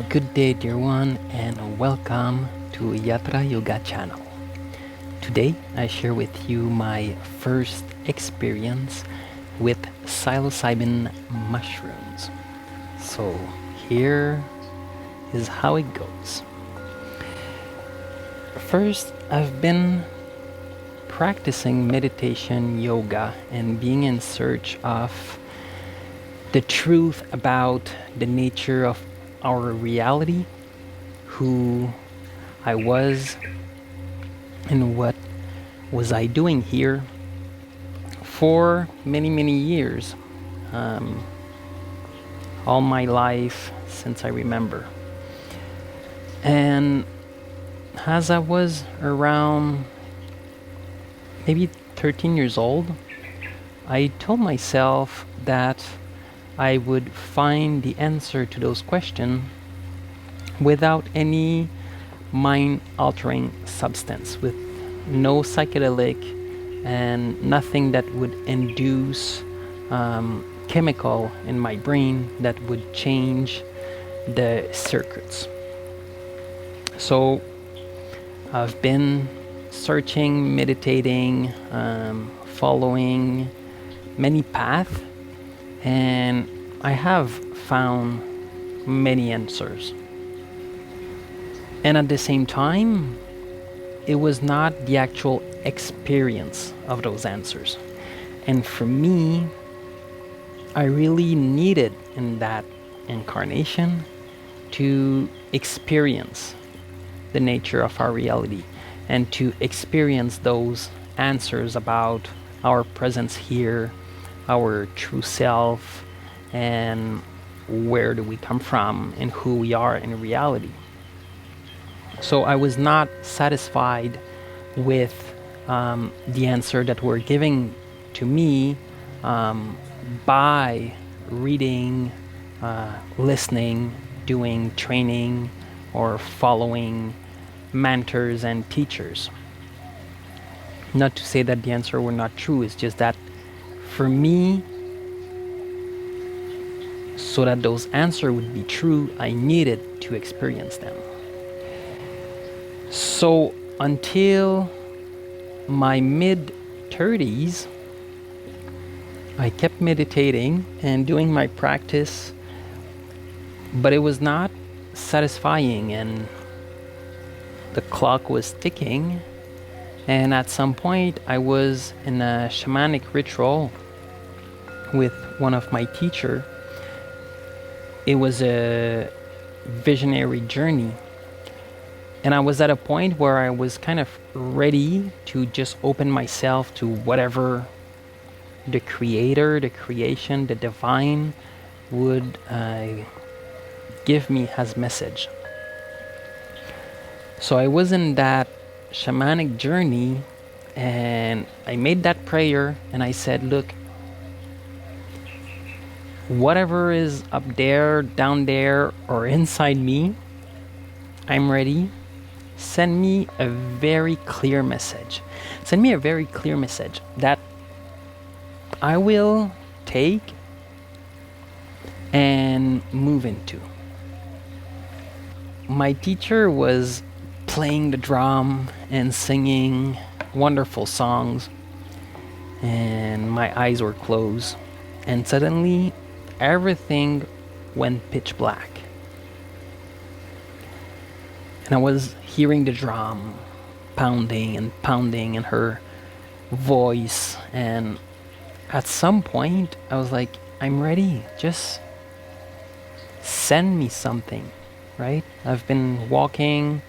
Good day, dear one, and welcome to Yatra Yoga channel. Today, I share with you my first experience with psilocybin mushrooms. So, here is how it goes. First, I've been practicing meditation, yoga, and being in search of the truth about the nature of our reality, who I was, and what was I doing here for many, many years, all my life since I remember. And as I was around maybe 13 years old, I told myself that I would find the answer to those questions without any mind-altering substance, with no psychedelic and nothing that would induce chemical in my brain that would change the circuits. So I've been searching, meditating, following many paths, and I have found many answers. And at the same time, it was not the actual experience of those answers. And for me, I really needed in that incarnation to experience the nature of our reality and to experience those answers about our presence here, our true self, and where do we come from and who we are in reality. So I was not satisfied with the answer that were giving to me by reading, listening, doing training, or following mentors and teachers. Not to say that the answer were not true, it's just that for me, so that those answers would be true, I needed to experience them. So until my mid-30s, I kept meditating and doing my practice, but it was not satisfying, and the clock was ticking. And at some point, I was in a shamanic ritual with one of my teachers. It was a visionary journey. And I was at a point where I was kind of ready to just open myself to whatever the creator, the creation, the divine would give me as message. So I was in that shamanic journey, and I made that prayer, and I said, look, whatever is up there, down there, or inside me, I'm ready. Send me a very clear message. Send me a very clear message that I will take and move into. My teacher was playing the drum and singing wonderful songs, and my eyes were closed, and suddenly everything went pitch black. And I was hearing the drum pounding and pounding in her voice, and at some point I was like, I'm ready, just send me something, right? I've been walking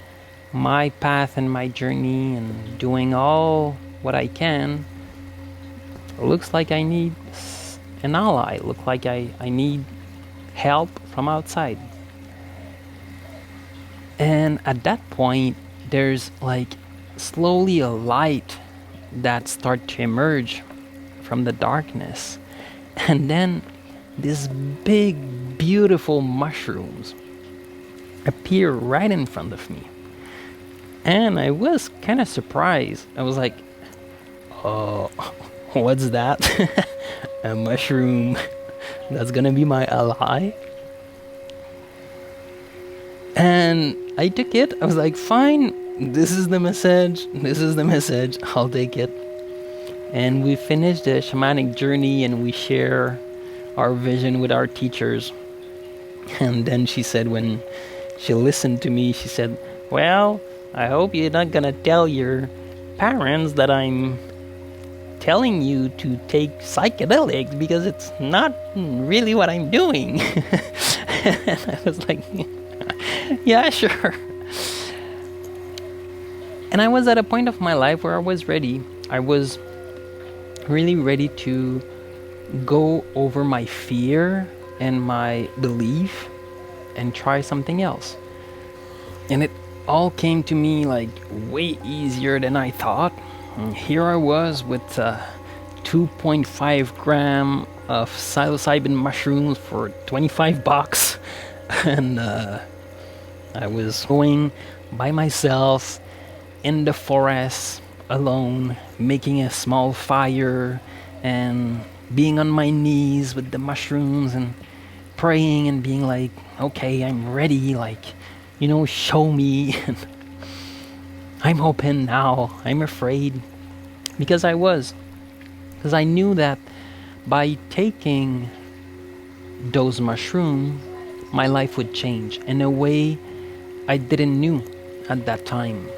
my path and my journey and doing all what I can. It looks like I need an ally. It looks like I need help from outside. And at that point, there's like slowly a light that starts to emerge from the darkness. And then these big, beautiful mushrooms appear right in front of me. And I was kind of surprised. I was like, oh, what's that? A mushroom that's gonna be my ally? And I took it. I was like, fine, this is the message. This is the message. I'll take it. And we finished the shamanic journey and we share our vision with our teachers. And then she said, when she listened to me, she said, well, I hope you're not gonna tell your parents that I'm telling you to take psychedelics, because it's not really what I'm doing. And I was like, yeah, sure. And I was at a point of my life where I was ready. I was really ready to go over my fear and my belief and try something else. And it all came to me like way easier than I thought. And here I was with 2.5 gram of psilocybin mushrooms for $25. And I was going by myself in the forest alone, making a small fire and being on my knees with the mushrooms and praying and being like, okay, I'm ready, like, show me. I'm open now. I'm afraid. Because I knew that by taking those mushrooms, my life would change in a way I didn't knew at that time.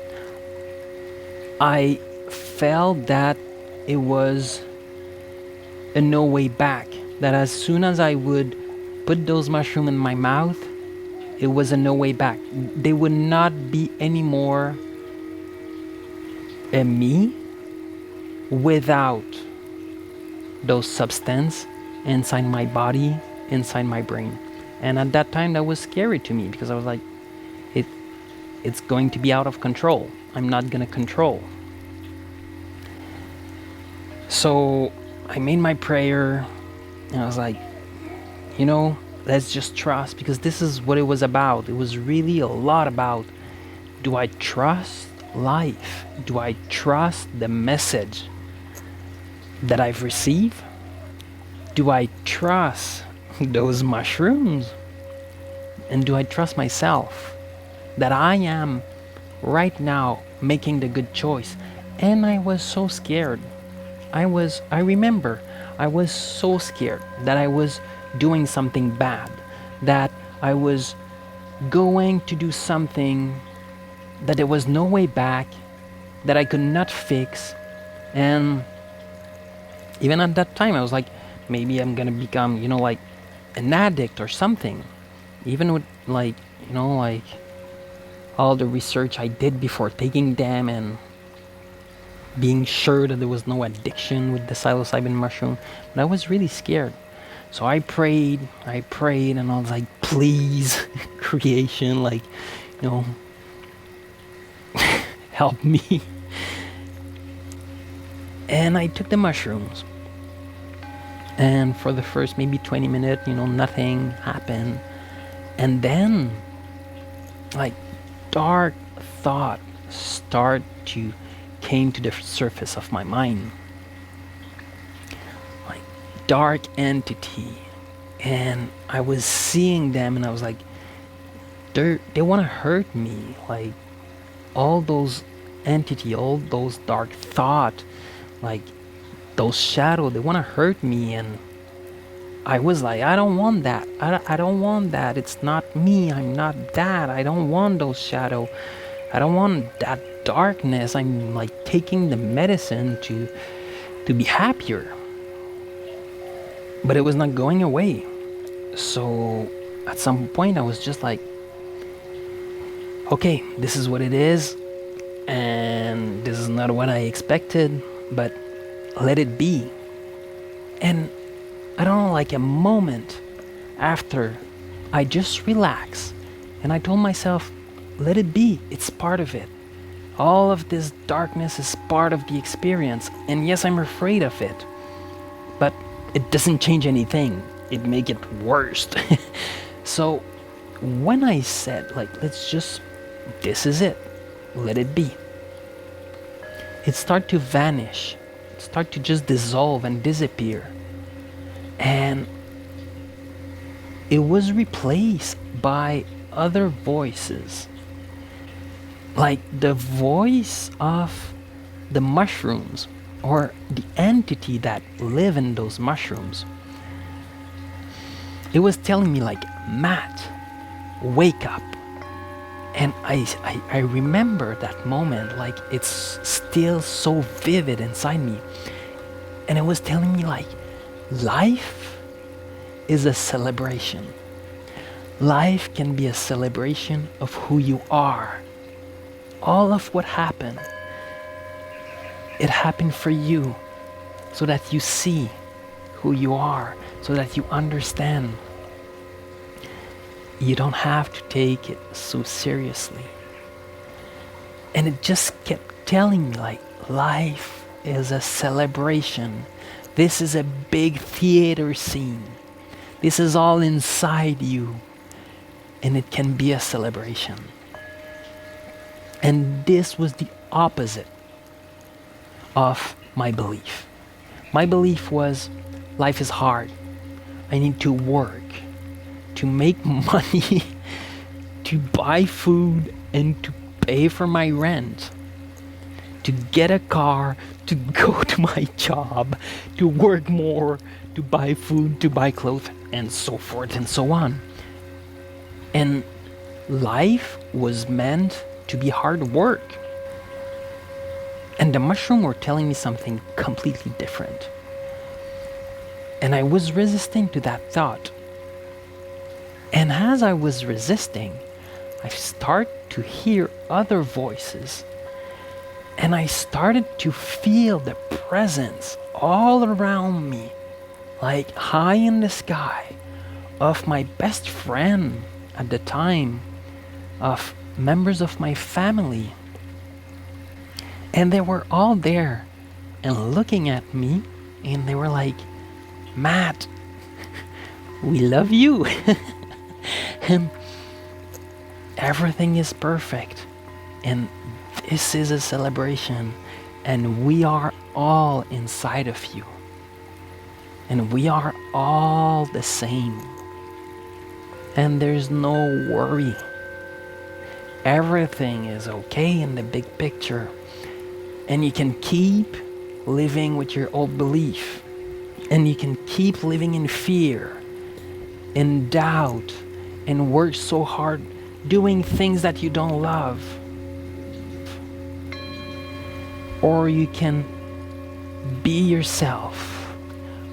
I felt that it was a no way back. That as soon as I would put those mushrooms in my mouth, it was a no way back. They would not be anymore a me without those substance inside my body, inside my brain. And at that time, that was scary to me, because I was like, it's going to be out of control. I'm not going to control. So I made my prayer, and I was like, let's just trust, because this is what it was about. It was really a lot about, do I trust life? Do I trust the message that I've received? Do I trust those mushrooms? And do I trust myself that I am right now making the good choice? And I was so scared. I remember I was so scared that I was doing something bad, that I was going to do something that there was no way back, that I could not fix. And even at that time, I was like, maybe I'm gonna become, like an addict or something. Even with like all the research I did before taking them and being sure that there was no addiction with the psilocybin mushroom. But I was really scared. So I prayed, and I was like, please, creation, help me. And I took the mushrooms. And for the first maybe 20 minutes, nothing happened. And then, dark thought came to the surface of my mind. Dark entity. And I was seeing them, and I was like, they want to hurt me. Like, all those entity, all those dark thought, those shadows, they want to hurt me. And I was like, I don't want that. I don't want that. It's not me. I'm not that. I don't want those shadows. I don't want that darkness. I'm taking the medicine to be happier. But it was not going away. So at some point I was just like, okay, this is what it is. And this is not what I expected, but let it be. And I don't know, a moment after, I just relaxed and I told myself, let it be. It's part of it. All of this darkness is part of the experience. And yes, I'm afraid of it, but it doesn't change anything. It make it worse. So when I said, this is it, let it be, it started to vanish. It started to just dissolve and disappear. And it was replaced by other voices, like the voice of the mushrooms or the entity that live in those mushrooms. It was telling me like, Matt, wake up. And I remember that moment, like it's still so vivid inside me. And it was telling me like, life is a celebration. Life can be a celebration of who you are. All of what happened, it happened for you so that you see who you are, so that you understand. You don't have to take it so seriously. And it just kept telling me like, life is a celebration. This is a big theater scene. This is all inside you. And it can be a celebration. And this was the opposite of my belief. My belief was, life is hard. I need to work to make money, to buy food and to pay for my rent, to get a car, to go to my job, to work more, to buy food, to buy clothes, and so forth and so on. And life was meant to be hard work. And the mushroom were telling me something completely different. And I was resisting to that thought. And as I was resisting, I started to hear other voices. And I started to feel the presence all around me, like high in the sky, of my best friend at the time, of members of my family. And they were all there and looking at me, and they were like, Matt, we love you. And everything is perfect. And this is a celebration. And we are all inside of you. And we are all the same. And there's no worry. Everything is okay in the big picture. And you can keep living with your old belief. And you can keep living in fear, in doubt, and work so hard doing things that you don't love. Or you can be yourself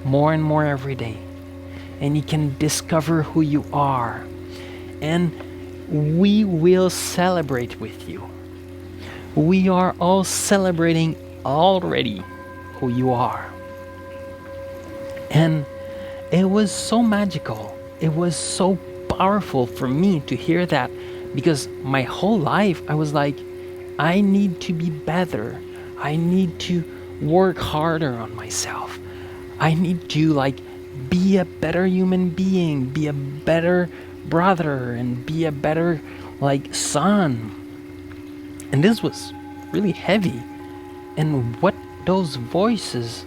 more and more every day. And you can discover who you are. And we will celebrate with you. We are all celebrating already who you are. And it was so magical. It was so powerful for me to hear that, because my whole life I was like, I need to be better. I need to work harder on myself. I need to like be a better human being, be a better brother, and be a better like son. And this was really heavy. And what those voices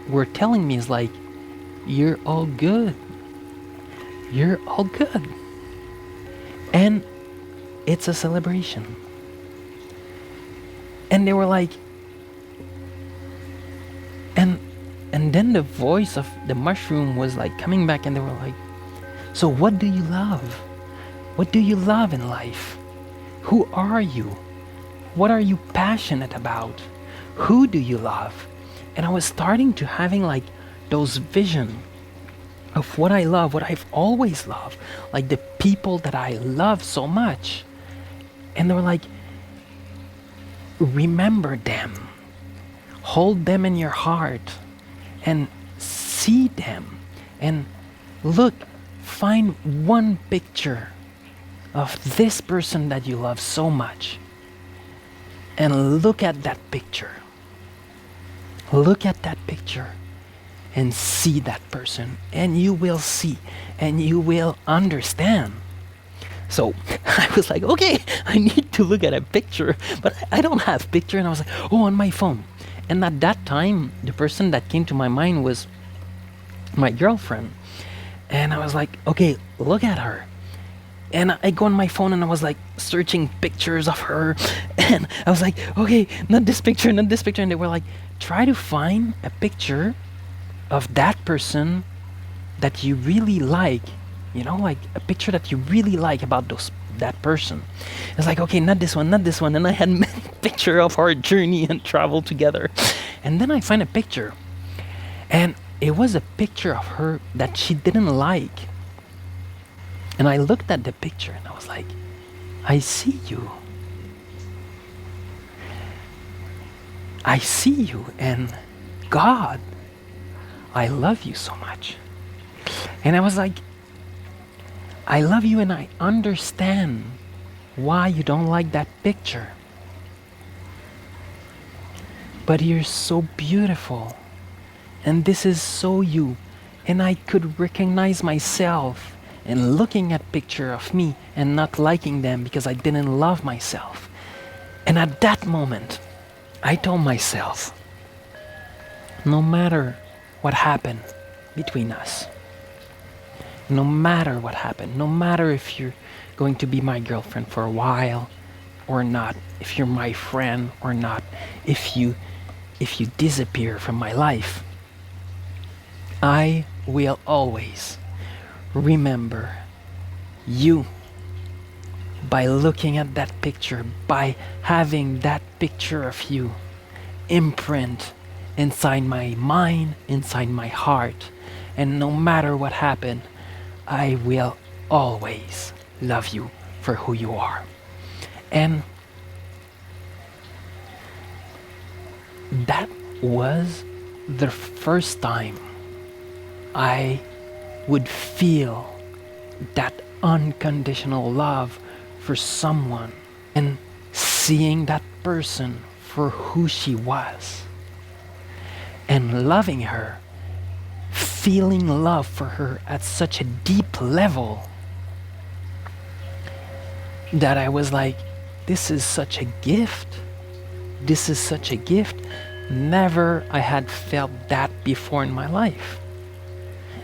were telling me is like, you're all good. You're all good. And it's a celebration. And they were like, and then the voice of the mushroom was like coming back, and they were like, so what do you love? What do you love in life? Who are you? What are you passionate about? Who do you love? And I was starting to having like those visions of what I love, what I've always loved, like the people that I love so much. And they were like, remember them, hold them in your heart, and see them, and look, find one picture of this person that you love so much, and look at that picture. Look at that picture and see that person, and you will see, and you will understand. So I was like, okay, I need to look at a picture, but I don't have picture. And I was like, oh, on my phone. And at that time, the person that came to my mind was my girlfriend. And I was like, okay, look at her. And I go on my phone and I was like searching pictures of her. And I was like, okay, not this picture, not this picture. And they were like, try to find a picture of that person that you really like, like a picture that you really like about that person. It's like, okay, not this one, not this one. And I had many picture of our journey and travel together. And then I find a picture, and it was a picture of her that she didn't like. And I looked at the picture and I was like, I see you. I see you, and God, I love you so much. And I was like, I love you and I understand why you don't like that picture. But you're so beautiful. And this is so you. And I could recognize myself in looking at picture of me and not liking them because I didn't love myself. And at that moment, I told myself, no matter what happened between us, no matter what happened, no matter if you're going to be my girlfriend for a while or not, if you're my friend or not, if you disappear from my life, I will always remember you by looking at that picture, by having that picture of you imprint inside my mind, inside my heart. And no matter what happened, I will always love you for who you are. And that was the first time I would feel that unconditional love for someone, and seeing that person for who she was and loving her, feeling love for her at such a deep level that I was like, this is such a gift. This is such a gift. Never I had felt that before in my life.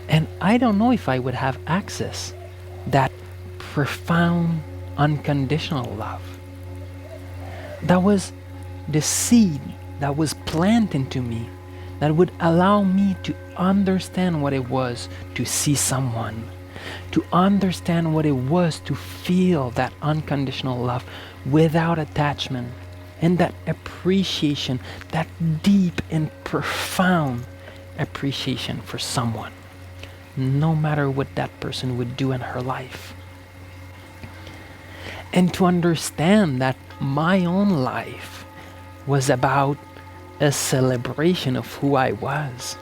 And I don't know if I would have access that profound unconditional love. That was the seed that was planted into me that would allow me to understand what it was to see someone, to understand what it was to feel that unconditional love without attachment, and that appreciation, that deep and profound appreciation for someone, no matter what that person would do in her life. And to understand that my own life was about a celebration of who I was.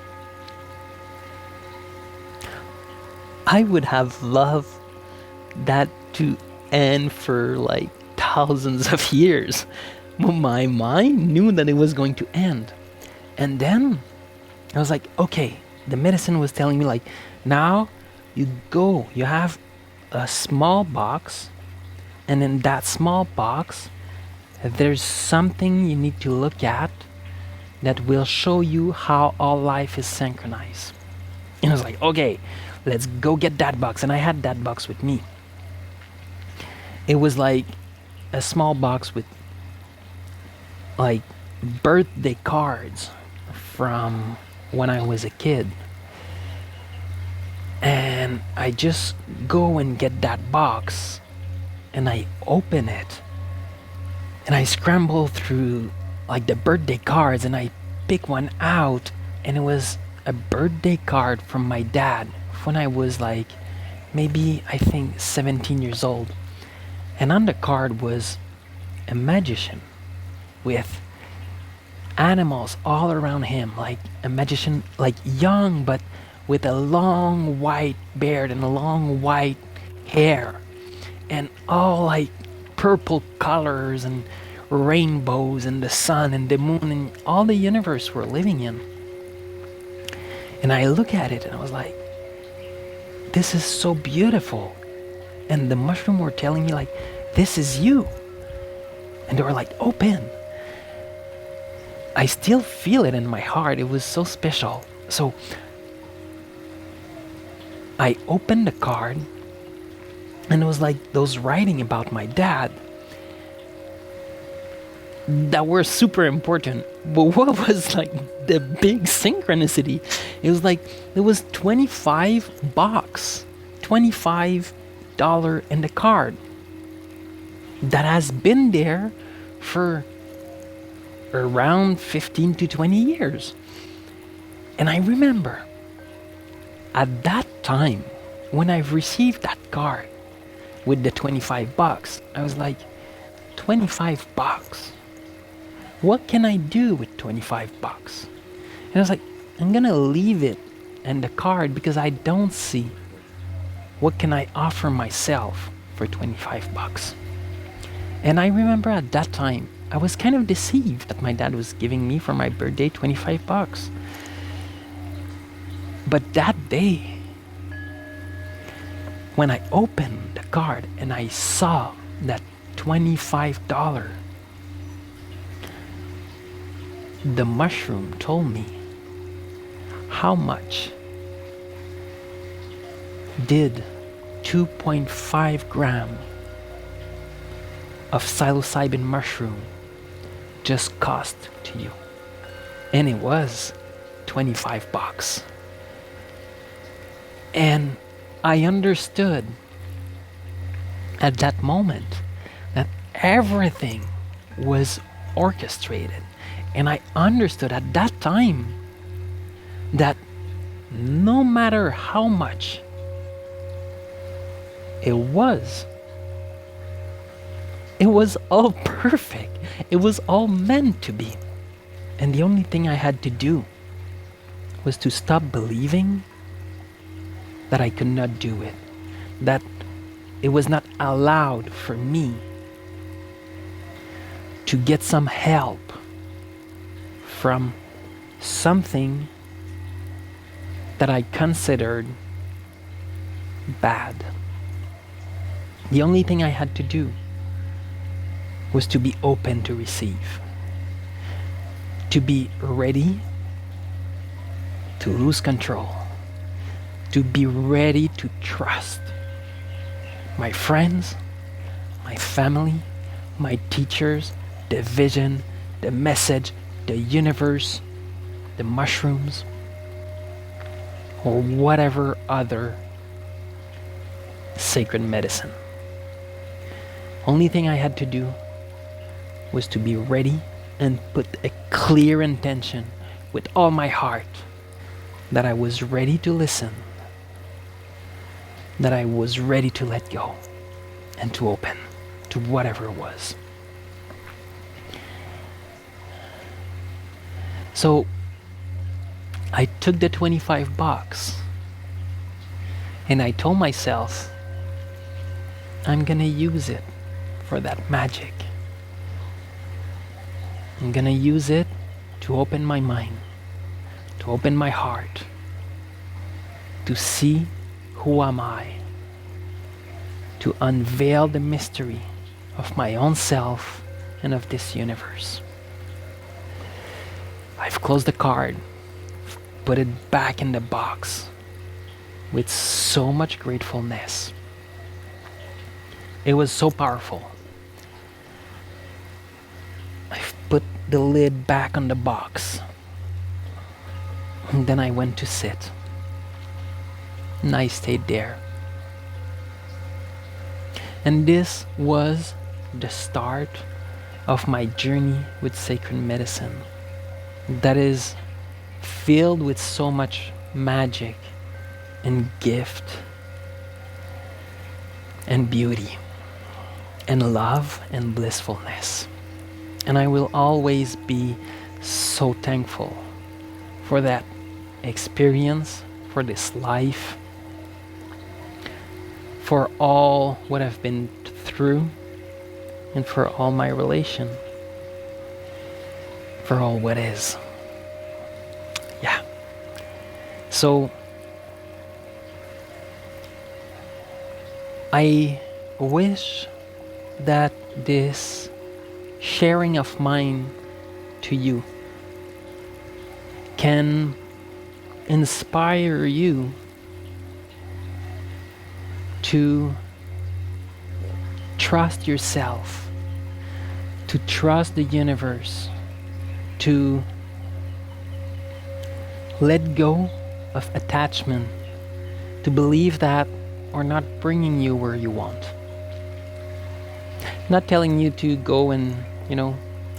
I would have loved that to end for like thousands of years. My mind knew that it was going to end. And then I was like, okay, the medicine was telling me like, now you have a small box, and in that small box, there's something you need to look at that will show you how all life is synchronized. And I was like, okay, let's go get that box. And I had that box with me. It was like a small box with like birthday cards from when I was a kid. And I just go and get that box and I open it and I scramble through like the birthday cards and I pick one out, and it was a birthday card from my dad when I was like maybe I think 17 years old. And on the card was a magician with animals all around him, like a magician, like young but with a long white beard and a long white hair, and all like purple colors and rainbows and the sun and the moon and all the universe we're living in. And I look at it and I was like, this is so beautiful. And the mushroom were telling me like, this is you. And they were like, open. I still feel it in my heart. It was so special. So I opened the card And it was like those writing about my dad that were super important. But what was like the big synchronicity? It was like there was 25 bucks, $25 in the card that has been there for around 15 to 20 years. And I remember at that time when I received that card with the 25 bucks, I was like, 25 bucks? What can I do with 25 bucks? And I was like, I'm gonna leave it and the card because I don't see what can I offer myself for 25 bucks. And I remember at that time, I was kind of deceived that my dad was giving me for my birthday 25 bucks. But that day, when I opened the card and I saw that $25, the mushroom told me how much did 2.5 gram of psilocybin mushroom just cost to you. And it was 25 bucks. And I understood at that moment that everything was orchestrated. And I understood at that time that no matter how much it was all perfect. It was all meant to be. And the only thing I had to do was to stop believing that I could not do it, that it was not allowed for me to get some help from something that I considered bad. The only thing I had to do was to be open to receive, to be ready to lose control, to be ready to trust my friends, my family, my teachers, the vision, the message, the universe, the mushrooms, or whatever other sacred medicine. Only thing I had to do was to be ready and put a clear intention with all my heart that I was ready to listen, that I was ready to let go and to open to whatever it was. So I took the 25 bucks and I told myself, I'm gonna use it for that magic. I'm gonna use it to open my mind, to open my heart, to see who am I, to unveil the mystery of my own self and of this universe. I've closed the card, put it back in the box with so much gratefulness. It was so powerful. I've put the lid back on the box. And then I went to sit. And I stayed there. And this was the start of my journey with sacred medicine that is filled with so much magic and gift and beauty and love and blissfulness. And I will always be so thankful for that experience, for this life, for all what I've been through, and for all my relation, for all what is. Yeah. So I wish that this sharing of mine to you can inspire you to trust yourself, to trust the universe, to let go of attachment, to believe that we're not bringing you where you want. Not telling you to go and,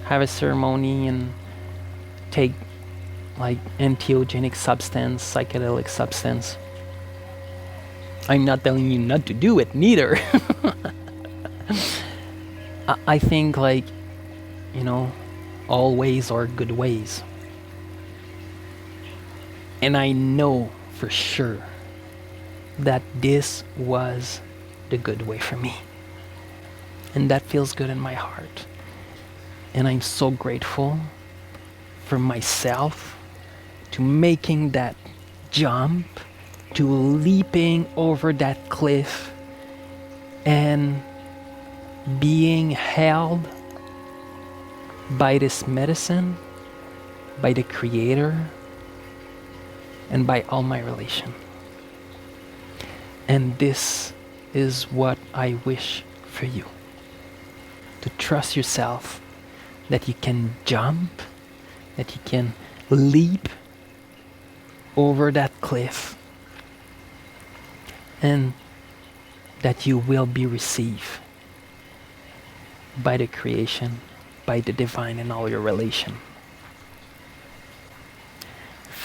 have a ceremony and take like entheogenic substance, psychedelic substance. I'm not telling you not to do it, neither. I think all ways are good ways. And I know for sure that this was the good way for me. And that feels good in my heart. And I'm so grateful for myself to making that jump, to leaping over that cliff and being held by this medicine, by the Creator, and by all my relation. And this is what I wish for you. To trust yourself, that you can jump, that you can leap over that cliff, and that you will be received by the creation, by the divine in all your relation.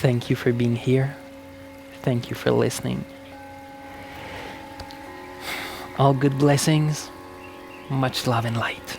Thank you for being here. Thank you for listening. All good blessings, much love and light.